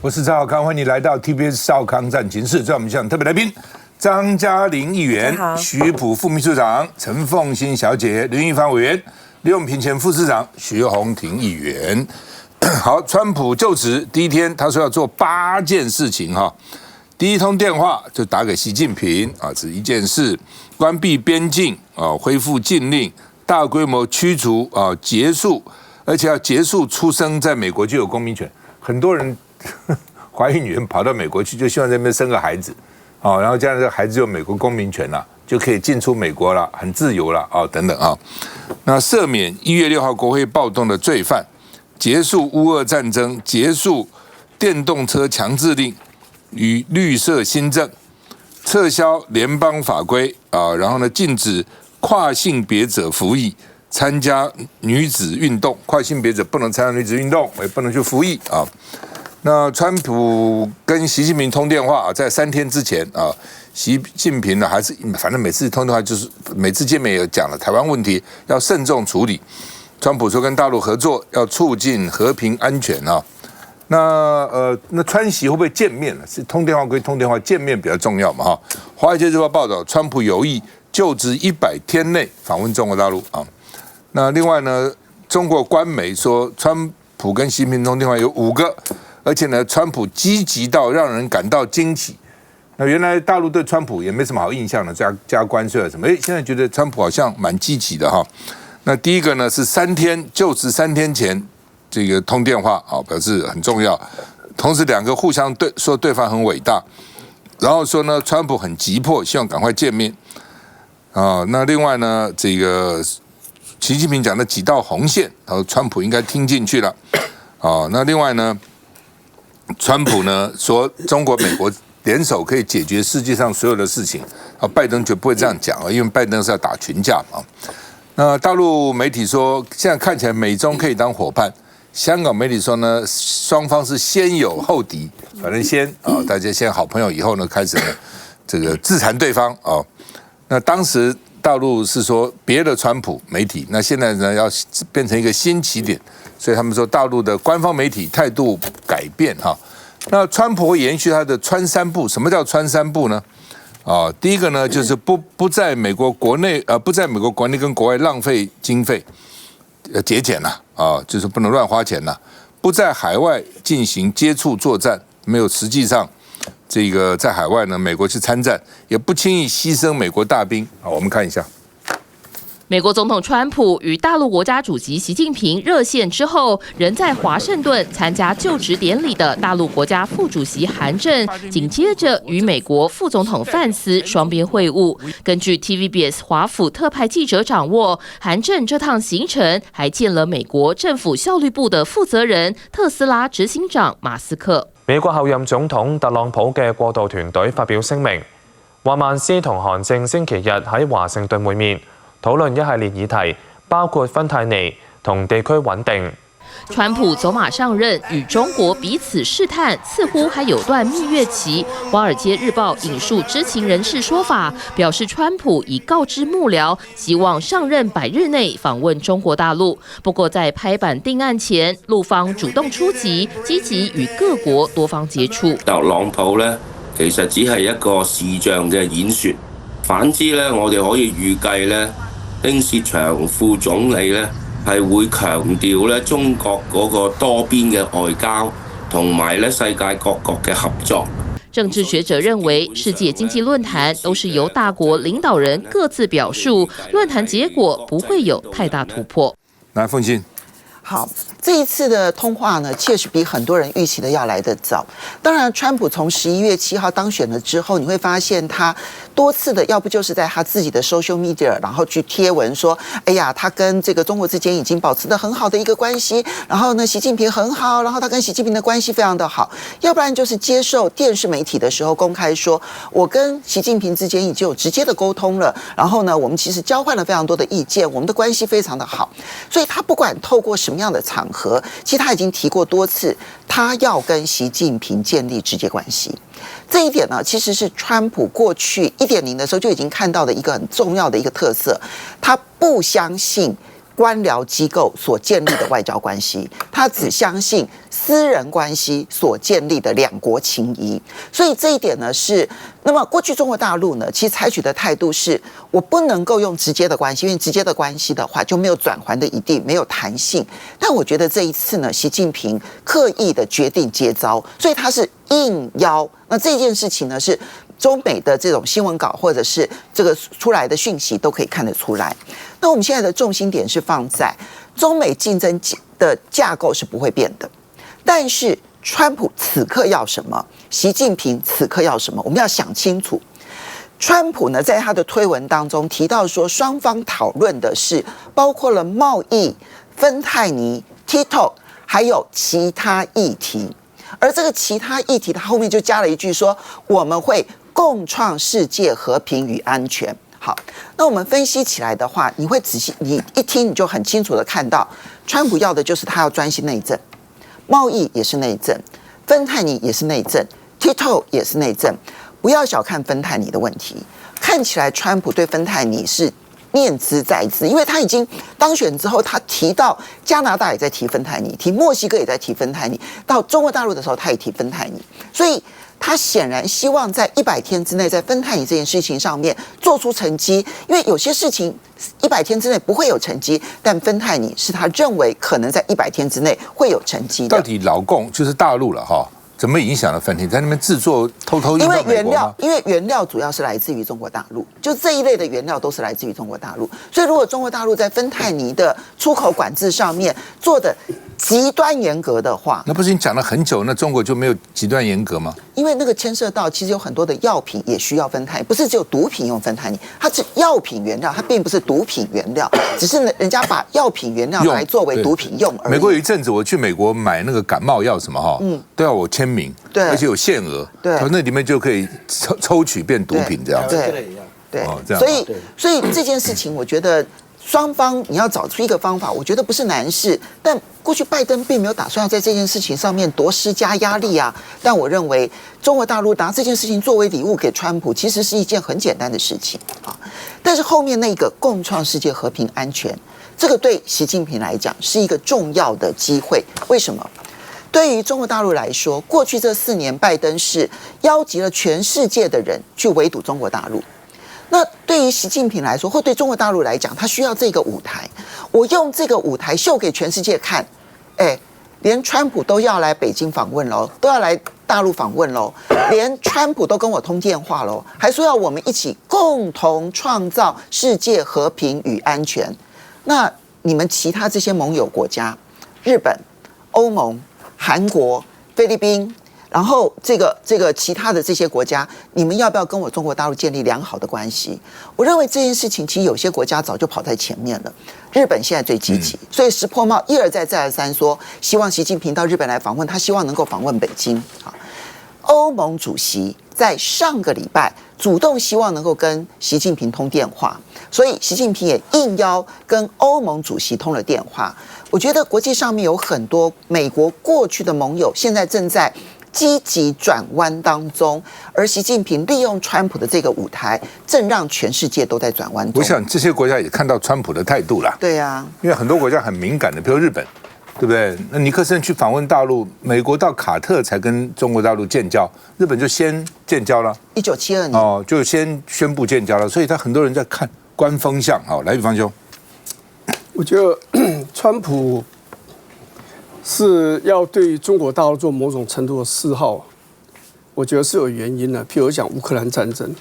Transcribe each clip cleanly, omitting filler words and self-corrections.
我是赵少康，欢迎你来到 TBS 少康战情室。在我们现场特别来宾，张嘉玲议员、徐普副秘书长、陈凤馨小姐、林玉芳委员、李永平前副市长、徐宏庭议员。好，川普就职第一天，他说要做8件事情哈。第一通电话就打给习近平啊，这是一件事；关闭边境啊，恢复禁令，大规模驱逐啊，结束，而且要结束出生在美国就有公民权。很多人怀孕女人跑到美国去，就希望在那边生个孩子，哦，然后这样这个孩子有美国公民权了，就可以进出美国了，很自由了啊，等等啊。那赦免1月6号国会暴动的罪犯，结束乌俄战争，结束电动车强制令与绿色新政，撤销联邦法规啊，然后呢禁止跨性别者服役。参加女子运动，跨性别者不能参加女子运动，也不能去服役啊。那川普跟习近平通电话啊，在3天之前啊，习近平呢还是反正每次通电话就是每次见面也讲了台湾问题要慎重处理。川普说跟大陆合作要促进和平安全啊。那川习会不会见面呢？是通电话归通电话，见面比较重要嘛哈。华尔街日报报道，川普有意就职100天内访问中国大陆啊。那另外呢，中国官媒说，川普跟习近平通电话有5个，而且呢，川普积极到让人感到惊奇。那原来大陆对川普也没什么好印象的，加关税啊什么，现在觉得川普好像蛮积极的哈。那第一个呢是就职3天前这个通电话啊，表示很重要。同时2个互相说对方很伟大，然后说呢，川普很急迫，希望赶快见面啊。那另外呢，这个习近平讲的几道红线，然后川普应该听进去了，啊，那另外呢，川普呢说中国、美国联手可以解决世界上所有的事情，啊，拜登绝不会这样讲啊，因为拜登是要打群架嘛。那大陆媒体说，现在看起来美中可以当伙伴，香港媒体说呢，双方是先友后敌，反正先啊，大家先好朋友，以后呢开始呢这个自残对方啊。那当时大陆是说别的川普媒体，那现在呢要变成一个新起点，所以他们说大陆的官方媒体态度改变哈。那川普会延续他的川3步，什么叫川3步呢？啊，第一个呢就是不在美国国内不在美国国内跟国外浪费经费，节俭啦啊，就是不能乱花钱啦，不在海外进行接触作战，没有实际上。这个在海外呢，美国去参战，也不轻易牺牲美国大兵。好，我们看一下。美国总统川普与大陆国家主席习近平热线之后，人在华盛顿参加就职典礼的大陆国家副主席韩正，紧接着与美国副总统范斯双边会晤。根据 TVBS 华府特派记者掌握，韩正这趟行程还见了美國政府效率部的負責人特斯拉執行長馬斯克。美國後任總統特朗普嘅過渡團隊發表聲明，話曼斯同韓正星期日喺華盛頓會面，討論一系列議題，包括芬太尼同地區穩定。川普走马上任，与中国彼此试探，似乎还有段蜜月期。华尔街日报引述知情人士说法，表示川普已告知幕僚，希望上任100日内访问中国大陆。不過在拍板定案前，陸方主動出擊，積極與各國多方接觸。特朗普呢，其實只係一個視像嘅演說。反之呢，我哋可以預計呢，丁薛祥副總理呢，係會強調咧中國嗰個多邊嘅外交，同埋咧世界各國嘅合作。政治学者认为，世界经济论坛都是由大国领导人各自表述，论坛结果不会有太大突破。来，凤馨。好，这一次的通话呢，确实比很多人预期的要来得早。当然，川普从11月7号当选了之后，你会发现他多次的，要不就是在他自己的 social media， 然后去贴文说，哎呀，他跟这个中国之间已经保持得很好的一个关系，然后呢，习近平很好，然后他跟习近平的关系非常的好。要不然就是接受电视媒体的时候公开说，我跟习近平之间已经有直接的沟通了，然后呢，我们其实交换了非常多的意见，我们的关系非常的好。所以他不管透过什么样的场合，其实他已经提过多次，他要跟习近平建立直接关系。这一点呢，其实是川普过去1.0的时候就已经看到的一个很重要的一个特色，他不相信官僚机构所建立的外交关系，他只相信私人关系所建立的两国情谊。所以这一点呢是，那么过去中国大陆呢，其实采取的态度是，我不能够用直接的关系，因为直接的关系的话就没有转圜的余地，没有弹性。但我觉得这一次呢，习近平刻意的决定接招，所以他是应邀。那这件事情呢是。中美的这种新闻稿或者是这个出来的讯息都可以看得出来。那我们现在的重心点是放在中美竞争的架构是不会变的，但是川普此刻要什么，习近平此刻要什么，我们要想清楚。川普呢，在他的推文当中提到说，双方讨论的是包括了贸易、芬太尼、TikTok 还有其他议题，而这个其他议题，他后面就加了一句说，我们会共创世界和平与安全。好，那我们分析起来的话，你会仔细，你一听你就很清楚的看到，川普要的就是他要专心内政，贸易也是内政，芬太尼也是内政 ，TikTok 也是内政。不要小看芬太尼的问题，看起来川普对芬太尼是念兹在兹，因为他已经当选之后，他提到加拿大也在提芬太尼，提墨西哥也在提芬太尼，到中国大陆的时候他也提芬太尼，所以他显然希望在100天之内，在芬太尼这件事情上面做出成绩，因为有些事情100天之内不会有成绩，但芬太尼是他认为可能在100天之内会有成绩的。到底老共就是大陆了哈？怎么影响了芬太尼？在那边制作偷运到美国吗？因为原料主要是来自于中国大陆，就这一类的原料都是来自于中国大陆。所以如果中国大陆在芬太尼的出口管制上面做的极端严格的话，那不是你讲了很久，那中国就没有极端严格吗？因为那个牵涉到其实有很多的药品也需要芬太尼，不是只有毒品用芬太尼，它是药品原料，它并不是毒品原料，只是人家把药品原料来作为毒品用而已。美国有一阵子我去美国买那个感冒药什么哈，都要我签名，对，而且有限额，对，那里面就可以抽取变毒品这样子，对，所以这件事情我觉得。双方你要找出一个方法，我觉得不是难事。但过去拜登并没有打算要在这件事情上面多施加压力啊。但我认为中国大陆拿这件事情作为礼物给川普，其实是一件很简单的事情啊。但是后面那个共创世界和平安全，这个对习近平来讲是一个重要的机会。为什么？对于中国大陆来说，过去这4年，拜登是邀集了全世界的人去围堵中国大陆。那对于习近平来说，或对中国大陆来讲，他需要这个舞台。我用这个舞台秀给全世界看，连川普都要来北京访问喽，都要来大陆访问喽，连川普都跟我通电话喽，还说要我们一起共同创造世界和平与安全。那你们其他这些盟友国家，日本、欧盟、韩国、菲律宾。然后这个其他的这些国家，你们要不要跟我中国大陆建立良好的关系？我认为这件事情其实有些国家早就跑在前面了。日本现在最积极，所以石破茂一而再再而三说，希望习近平到日本来访问，他希望能够访问北京。欧盟主席在上个礼拜主动希望能够跟习近平通电话，所以习近平也应邀跟欧盟主席通了电话。我觉得国际上面有很多美国过去的盟友，现在正在积极转弯当中，而习近平利用川普的这个舞台，正让全世界都在转弯中。我想这些国家也看到川普的态度了。对啊，因为很多国家很敏感的，比如日本，对不对？那尼克森去访问大陆，美国到卡特才跟中国大陆建交，日本就先建交了。1972年就先宣布建交了，所以他很多人在看观风向。好，来，宇芳兄，我觉得川普是要对中国大陆做某种程度的示好，我觉得是有原因的。譬如讲乌克兰战争，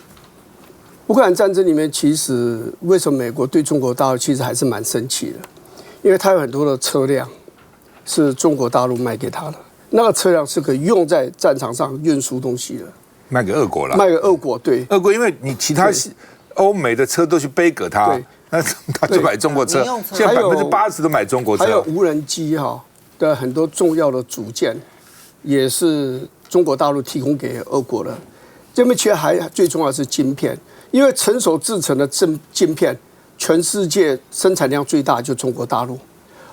乌克兰战争里面，其实为什么美国对中国大陆其实还是蛮生气的？因为它有很多的车辆是中国大陆卖给他的，那个车辆是可以用在战场上运输东西的，卖给俄国了。卖给俄国，对，俄国因为你其他欧美的车都去背给他，那他就买中国车。现在80%都买中国车。还有无人机的很多重要的组件，也是中国大陆提供给俄国的。这边其实还最重要的是晶片，因为成熟制成的晶片，全世界生产量最大就中国大陆。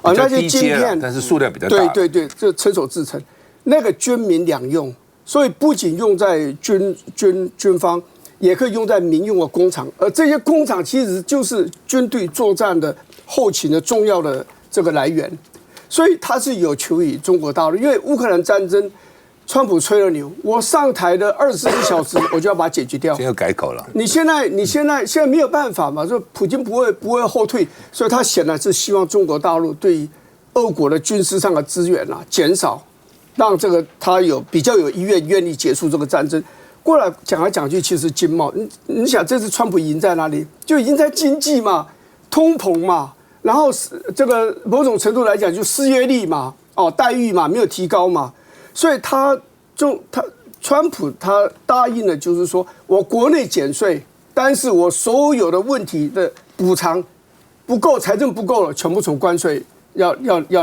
那些晶片，但是数量比较大。对，这成熟制成，那个军民两用，所以不仅用在军方，也可以用在民用的工厂。而这些工厂其实就是军队作战的后勤的重要的这个来源，所以他是有求于中国大陆。因为乌克兰战争，川普吹了牛，我上台的24小时我就要把它解决掉。现在改口了。你现在没有办法嘛？说普京不会后退，所以他显然是希望中国大陆对俄国的军事上的资源减少，让这个他比较有意愿意结束这个战争。过来讲来讲去，其实经贸，你想这次川普赢在哪里？就赢在经济嘛，通膨嘛，然后这个某种程度来讲，就失业率嘛，待遇嘛没有提高嘛。所以川普他答应了，就是说我国内减税，但是我所有的问题的补偿不够，财政不够了，全部从关税要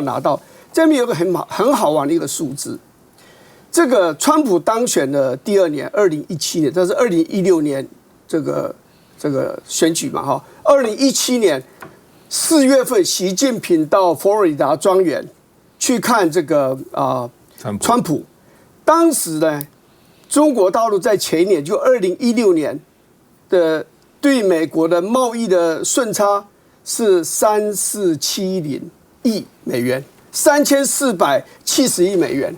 拿到。这边有个很好玩的一个数字，这个川普当选的第2年，2017年，这是2016年这个选举嘛哈，2017年4月份，习近平到佛罗里达庄园去看这个川普，当时呢，中国大陆在前一年，就2016年的对美国的贸易的顺差是3470亿美元，3470亿美元。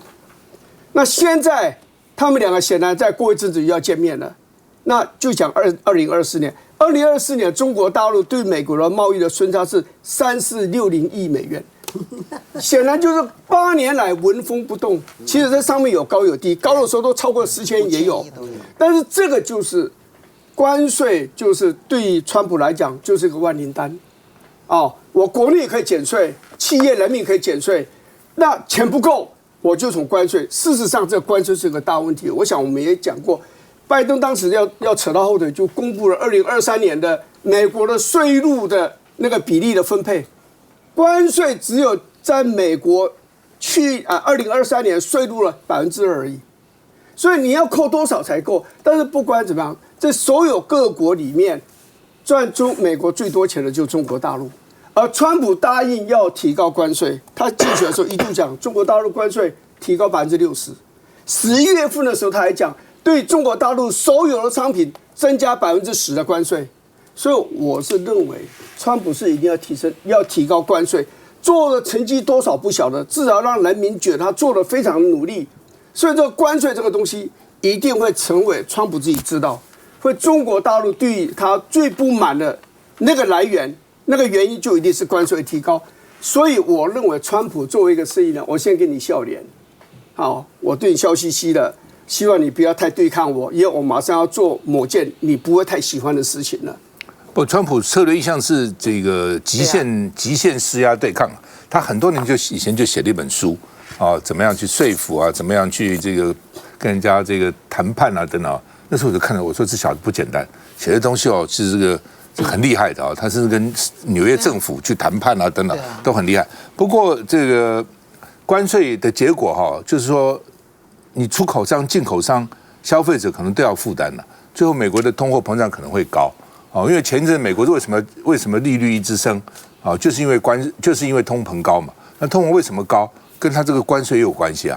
那现在他们两个显然再过一阵子就要见面了，那就讲2024年，2024年中国大陆对美国的贸易的顺差是3460亿美元。显然就是8年来纹风不动，其实这上面有高有低，高的时候都超过1000亿也有，但是这个就是关税，就是对川普来讲就是个万灵丹，我国内可以减税，企业人民可以减税，那钱不够我就从关税。事实上，这个关税是个大问题，我想我们也讲过，拜登当时要扯到后腿，就公布了2023年的美国的税入的那个比例的分配。关税只有在美国2023年税入了2%而已，所以你要扣多少才够？但是不管怎么样，在所有各国里面，赚美国最多钱的就是中国大陆。而川普答应要提高关税，他竞选的时候一度讲中国大陆关税提高60%。11月份的时候他还讲对中国大陆所有的商品增加10%的关税。所以我是认为，川普是一定要提高关税，做的成绩多少不晓得，至少让人民觉得他做的非常努力。所以这个关税这个东西一定会成为川普自己知道，会中国大陆对他最不满的那个来源，那个原因就一定是关税提高。所以我认为，川普作为一个生意人，我先给你笑脸，好，我对你笑嘻嘻的，希望你不要太对抗我，因为我马上要做某件你不会太喜欢的事情了。不，川普策略一向是这个极限施压对抗。他很多年以前就写了一本书怎么样去说服怎么样去这个跟人家这个谈判等等。那时候我就看到，我说这小子不简单，写的东西是这个很厉害的他是跟纽约政府去谈判等等都很厉害。不过这个关税的结果就是说，你出口商、进口商、消费者可能都要负担了，最后美国的通货膨胀可能会高。因为前一阵美国为什么利率一直升就是因为通膨高嘛。那通膨为什么高？跟它这个关税也有关系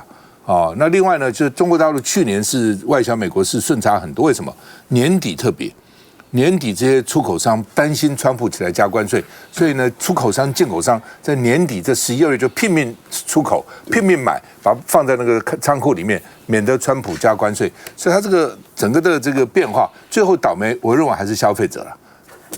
那另外呢，就是中国大陆去年是外销美国是顺差很多，为什么？年底特别，年底这些出口商担心川普起来加关税，所以呢，出口商、进口商在年底这11、2月就拼命出口，拼命买，把它放在那个仓库里面，免得川普加关税。所以它这个整个的这个变化，最后倒霉，我认为还是消费者了。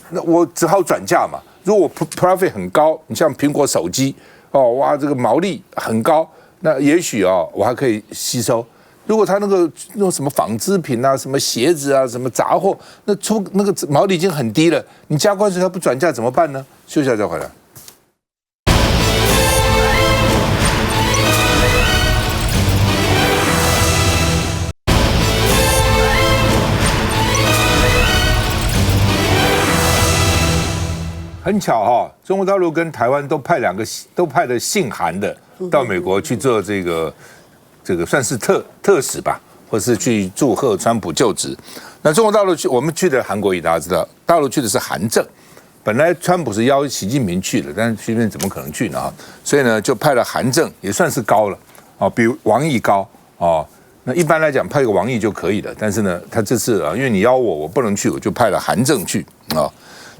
那我只好转嫁嘛。如果我 profit 很高，你像苹果手机哇，这个毛利很高，那也许我还可以吸收。如果他那个什么纺织品什么鞋子什么杂货，那个毛利已经很低了，你加关税他不转嫁怎么办呢？休息一下再回来。很巧中国大陆跟台湾都派了姓韩的到美国去做这个算是特使吧，或是去祝贺川普就职。那中国大陆我们去的韩国瑜大家知道，大陆去的是韩正。本来川普是邀习近平去的，但是习近平怎么可能去呢？所以呢，就派了韩正，也算是高了比王毅高那一般来讲派个王毅就可以了，但是呢，他这次因为你邀我不能去，我就派了韩正去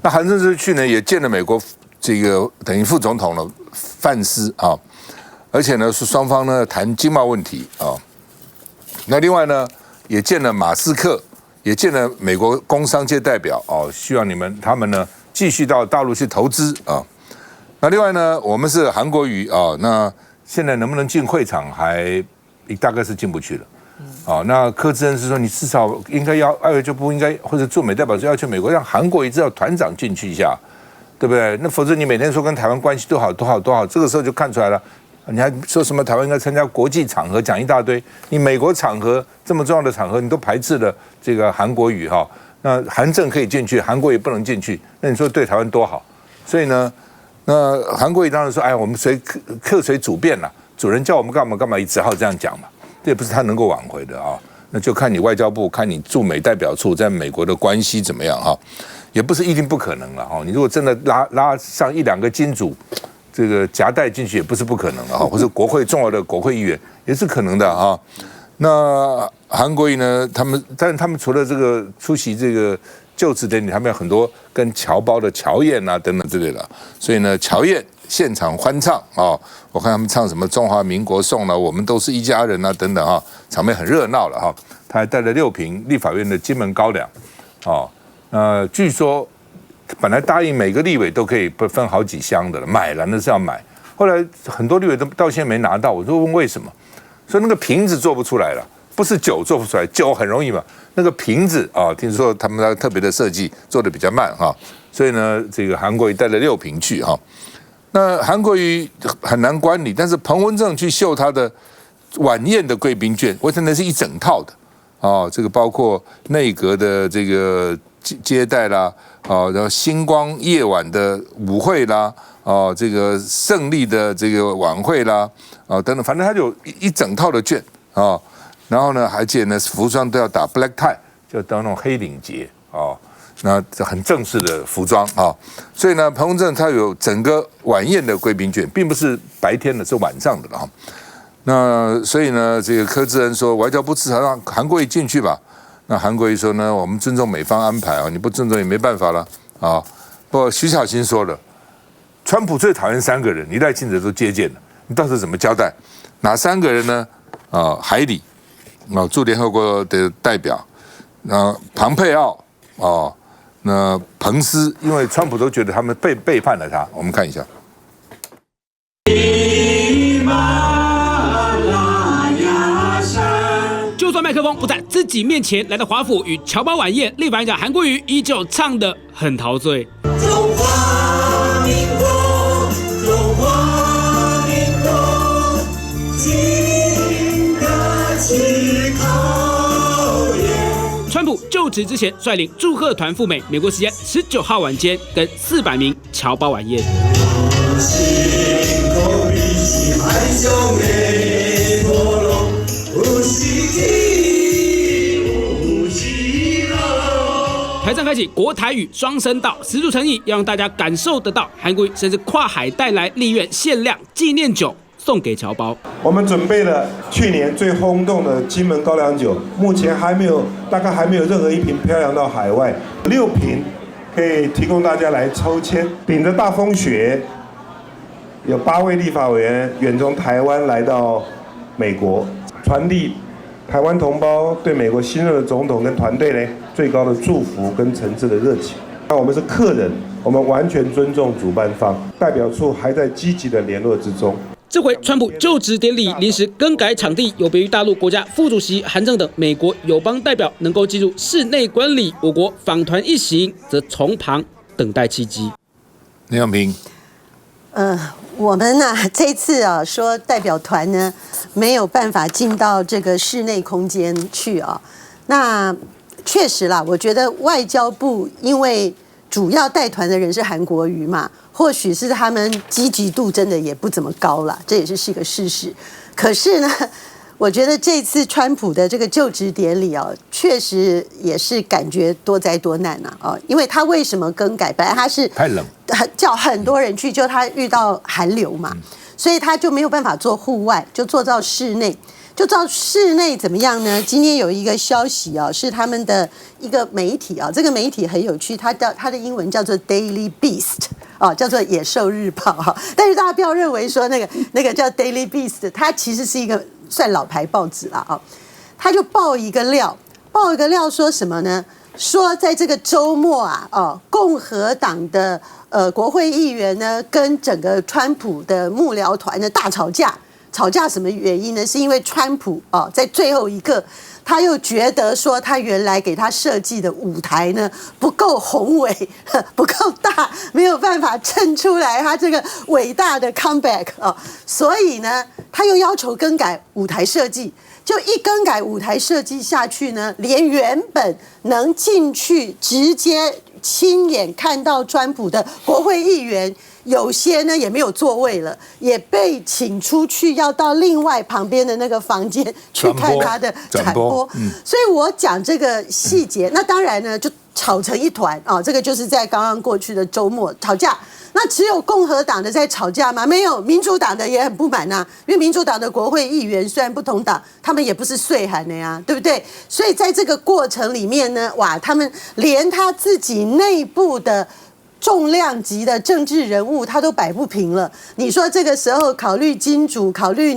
那韩正这次去呢，也见了美国这个等于副总统的范斯啊，而且呢是双方呢谈经贸问题啊。那另外呢也见了马斯克，也见了美国工商界代表哦，希望他们呢继续到大陆去投资啊。那另外呢，我们是韩国瑜啊，那现在能不能进会场大概是进不去了。那柯志恩是说，你至少应该要外交部应该或者驻美代表处要去美国，让韩国瑜至少团长进去一下，对不对？那否则你每天说跟台湾关系多好多好多好，这个时候就看出来了。你还说什么台湾应该参加国际场合，讲一大堆，你美国场合这么重要的场合，你都排斥了这个韩国瑜哈，那韩正可以进去，韩国也不能进去，那你说对台湾多好？所以呢，那韩国瑜当然说，哎，我们客随主便了，主人叫我们干嘛干嘛，只好这样讲嘛。这也不是他能够挽回的啊，那就看你外交部，看你驻美代表处在美国的关系怎么样哈，也不是一定不可能了哈。你如果真的拉上1-2个金主，这个夹带进去也不是不可能的哈，或者国会重要的国会议员也是可能的啊。那韩国瑜呢，但是他们除了这个出席这个就职典礼，他们有很多跟侨胞的侨宴啊等等之类的，所以呢，侨宴现场欢唱啊，我看他们唱什么中华民国颂了，我们都是一家人啊等等啊，场面很热闹了哈。他还带了6瓶立法院的金门高粱，据说本来答应每个立委都可以分好几箱的了，买了那是要买，后来很多立委都到现在没拿到，我就问为什么，说那个瓶子做不出来了，不是酒做不出来，酒很容易嘛，那个瓶子啊，听说他们特别的设计做的比较慢哈，所以呢，这个韩国瑜带了6瓶去哈。那韩国瑜很难管理，但是彭文正去秀他的晚宴的贵宾券，我真的是一整套的这个包括内阁的这个接待啦，然后星光夜晚的舞会啦，这个胜利的这个晚会啦，等等，反正他就一整套的券然后呢，而且呢，服装都要打 black tie， 就当那种黑领结那很正式的服装所以呢，彭文正他有整个晚宴的贵宾券，并不是白天的，是晚上的了那所以呢，这个柯志恩说，外交部至少让韩国瑜进去吧。那韩国瑜说呢，我们尊重美方安排你不尊重也没办法了不过徐小新说了，川普最讨厌3个人，你赖清德都接见了，你到时候怎么交代？哪3个人呢？海里驻联合国的代表，庞佩奥那彭斯，因为川普都觉得他们背叛了他，我们看一下。就算麦克风不在自己面前，来到华府与侨胞晚宴，立法院长韩国瑜依旧唱得很陶醉。中华民国，中华民国，经得起考验。川普就职之前，率领祝贺团赴美，美国时间19号晚间，跟400名侨胞晚宴。台上开启国台语双声道，十足诚意，要让大家感受得到。韩国瑜甚至跨海带来立院限量纪念酒送给侨胞。我们准备了去年最轰动的金门高粱酒，目前大概还没有任何一瓶漂洋到海外，6瓶可以提供大家来抽签。顶着大风雪，有8位立法委员远从台湾来到美国，传递台湾同胞对美国新任的总统跟团队呢最高的祝福跟诚挚的热情。那我们是客人，我们完全尊重主办方，代表处还在积极的联络之中。这回川普就职典礼临时更改场地，有别于大陆国家副主席韩正等美国友邦代表能够进入室内观礼，我国访团一行则从旁等待契机。林永平，我们这次说代表团呢没有办法进到这个室内空间去那确实啦，我觉得外交部因为主要带团的人是韩国瑜嘛，或许是他们积极度真的也不怎么高啦，这也是一个事实。可是呢，我觉得这次川普的这个就职典礼确实也是感觉多灾多难因为他为什么更改？本来他是太冷，叫很多人去，就他遇到寒流嘛，所以他就没有办法做户外，就做到室内。就照室内怎么样呢？今天有一个消息啊，是他们的一个媒体啊，这个媒体很有趣，它的英文叫做 Daily Beast 啊，叫做野兽日报哈。但是大家不要认为说那个叫 Daily Beast， 它其实是一个算老牌报纸啦啊。他就爆一个料说什么呢？说在这个周末啊，共和党的国会议员呢，跟整个川普的幕僚团的大吵架。吵架什么原因呢？是因为川普在最后一刻，他又觉得说他原来给他设计的舞台呢不够宏伟，不够大，没有办法衬出来他这个伟大的 comeback 所以呢，他又要求更改舞台设计。就一更改舞台设计下去呢，连原本能进去直接亲眼看到川普的国会议员，有些呢也没有座位了，也被请出去，要到另外旁边的那个房间去看他的转播。所以我讲这个细节，那当然呢就吵成一团啊！这个就是在刚刚过去的周末吵架。那只有共和党的在吵架吗？没有，民主党的也很不满呐。因为民主党的国会议员虽然不同党，他们也不是岁寒的呀，对不对？所以在这个过程里面呢，哇，他们连他自己内部的重量级的政治人物他都摆不平了。你说这个时候考虑金主，考虑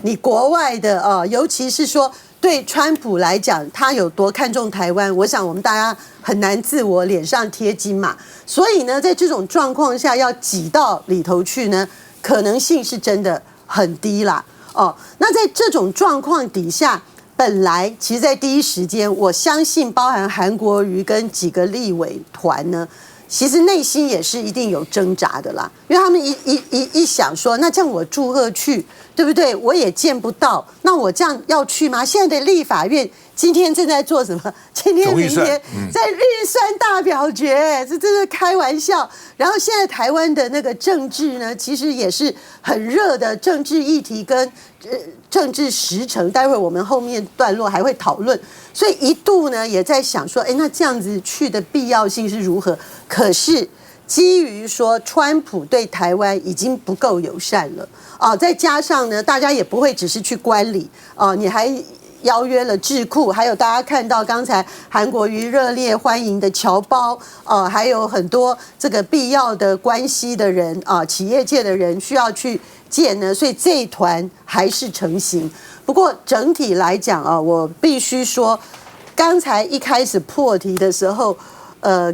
你国外的尤其是说对川普来讲，他有多看重台湾，我想我们大家很难自我脸上贴金嘛。所以呢，在这种状况下要挤到里头去呢，可能性是真的很低啦。那在这种状况底下，本来其实在第一时间，我相信包含韩国瑜跟几个立委团呢，其实内心也是一定有挣扎的啦，因为他们一想说，那这样我祝贺去，对不对？我也见不到，那我这样要去吗？现在的立法院今天正在做什么？今天明天在预算大表决，这真是开玩笑。然后现在台湾的那个政治呢，其实也是很热的政治议题跟政治时程，待会我们后面段落还会讨论。所以一度呢也在想说，那这样子去的必要性是如何？可是基于说川普对台湾已经不够友善了再加上呢，大家也不会只是去观礼你还邀约了智库，还有大家看到刚才韩国瑜热烈欢迎的侨胞还有很多这个必要的关系的人企业界的人需要去见呢，所以这一团还是成型。不过整体来讲我必须说，刚才一开始破题的时候，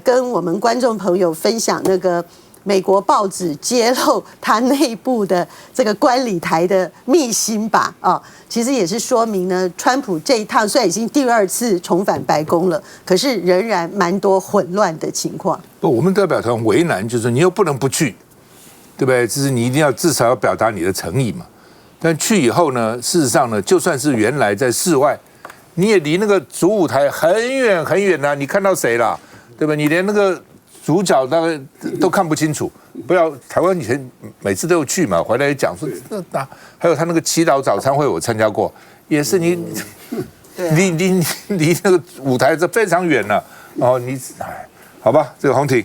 跟我们观众朋友分享那个美国报纸揭露他内部的这个观礼台的秘辛吧其实也是说明呢，川普这一趟虽然已经第2次重返白宫了，可是仍然蛮多混乱的情况。我们代表团为难，就是你又不能不去，对不对？就是你一定要至少要表达你的诚意嘛。但去以后呢，事实上呢，就算是原来在室外，你也离那个主舞台很远很远啊，你看到谁啦？对吧？你连那个主角大概都看不清楚。不要台湾以前每次都有去嘛，回来也讲说那还有他那个祈祷早餐会我参加过，也是你离那个舞台这非常远了好吧，这个洪庭。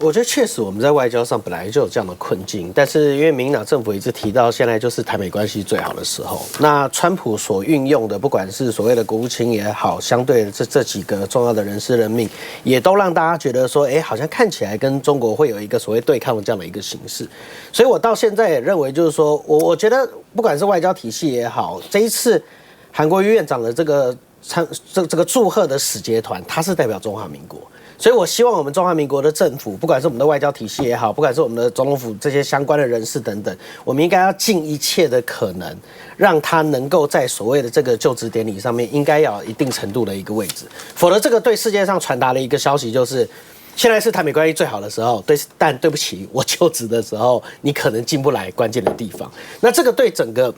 我觉得确实我们在外交上本来就有这样的困境，但是因为民进党政府一直提到现在就是台美关系最好的时候，那川普所运用的不管是所谓的国务卿也好，相对的这几个重要的人事任命，也都让大家觉得说，好像看起来跟中国会有一个所谓对抗的这样的一个形式。所以我到现在也认为，就是说我觉得不管是外交体系也好，这一次韩国瑜院长的这个祝贺的使节团，他是代表中华民国。所以我希望我们中华民国的政府，不管是我们的外交体系也好，不管是我们的总统府这些相关的人士等等，我们应该要尽一切的可能，让他能够在所谓的这个就职典礼上面，应该要有一定程度的一个位置，否则这个对世界上传达的一个消息就是，现在是台美关系最好的时候，但对不起，我就职的时候，你可能进不来关键的地方。那这个对整个。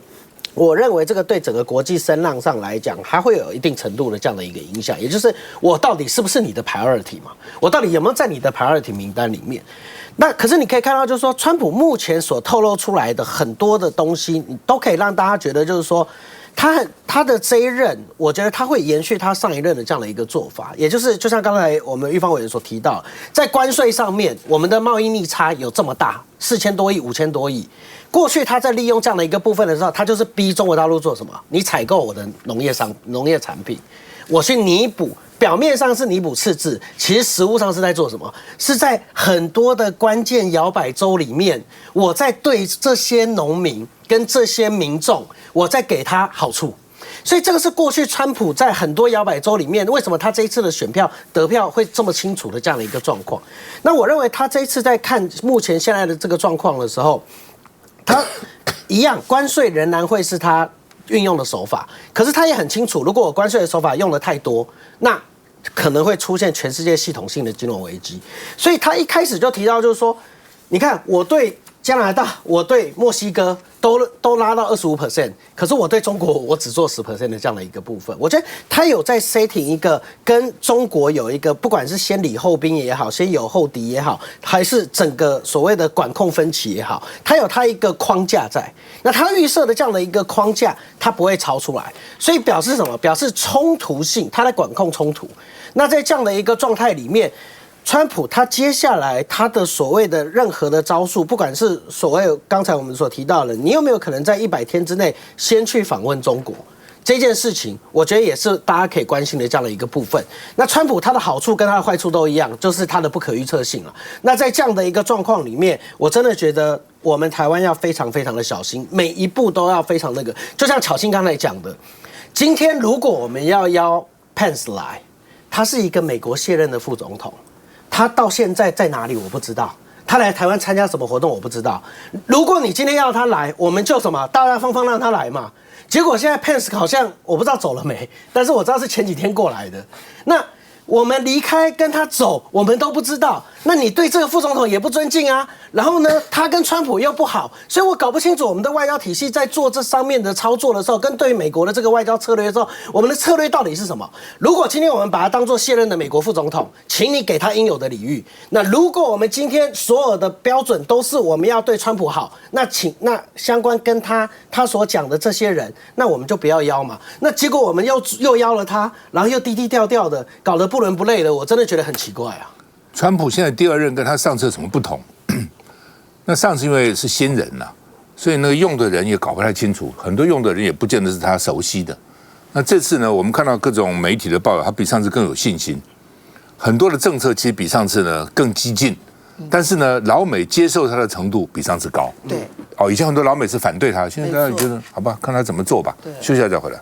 我认为这个对整个国际声浪上来讲，它会有一定程度的这样的一个影响，也就是我到底是不是你的 priority 嘛？我到底有没有在你的 priority 名单里面？那可是你可以看到，就是说，川普目前所透露出来的很多的东西，你都可以让大家觉得，就是说，他的这一任，我觉得他会延续他上一任的这样的一个做法，也就是就像刚才我们玉芳委员所提到，在关税上面，我们的贸易逆差有这么大，4000多亿、5000多亿。过去他在利用这样的一个部分的时候，他就是逼中国大陆做什么？你采购我的农业产品，我去弥补。表面上是弥补赤字，其实实务上是在做什么？是在很多的关键摇摆州里面，我在对这些农民跟这些民众，我在给他好处。所以这个是过去川普在很多摇摆州里面，为什么他这一次的选票得票会这么清楚的这样的一个状况？那我认为他这一次在看目前现在的这个状况的时候，他一样关税仍然会是他运用的手法，可是他也很清楚，如果我关税的手法用的太多，那可能会出现全世界系统性的金融危机。所以他一开始就提到，就是说，你看我对加拿大，我对墨西哥都拉到25%，可是我对中国我只做10% 的这样的一个部分。我觉得他有在 setting 一个跟中国有一个不管是先礼后兵也好，先友后敌也好，还是整个所谓的管控分歧也好，他有他一个框架在。那他预设的这样的一个框架，他不会超出来，所以表示什么？表示冲突性，他在管控冲突。那在这样的一个状态里面，川普他接下来他的所谓的任何的招数，不管是所谓刚才我们所提到的，你有没有可能在100天之内先去访问中国这件事情，我觉得也是大家可以关心的这样的一个部分。那川普他的好处跟他的坏处都一样，就是他的不可预测性了。那在这样的一个状况里面，我真的觉得我们台湾要非常非常的小心，每一步都要非常那个。就像巧芯刚才讲的，今天如果我们要邀 Pence 来，他是一个美国卸任的副总统，他到现在在哪里我不知道，他来台湾参加什么活动我不知道。如果你今天要他来，我们就什么大大方方让他来嘛。结果现在 Pence 好像我不知道走了没，但是我知道是前几天过来的。那我们离开跟他走，我们都不知道。那你对这个副总统也不尊敬啊。然后呢，他跟川普又不好，所以我搞不清楚我们的外交体系在做这上面的操作的时候，跟对于美国的这个外交策略的时候，我们的策略到底是什么？如果今天我们把他当作卸任的美国副总统，请你给他应有的礼遇。那如果我们今天所有的标准都是我们要对川普好，那那相关跟他所讲的这些人，那我们就不要邀嘛。那结果我们又邀了他，然后又低低调调的，搞得不伦不类的，我真的觉得很奇怪啊。川普现在第二任跟他上次有什么不同？那上次因为是新人呐，所以那个用的人也搞不太清楚，很多用的人也不见得是他熟悉的。那这次呢，我们看到各种媒体的报道，他比上次更有信心，很多的政策其实比上次呢更激进，但是呢，老美接受他的程度比上次高。对，以前很多老美是反对他，现在大家觉得好吧，看他怎么做吧。休息一下再回来。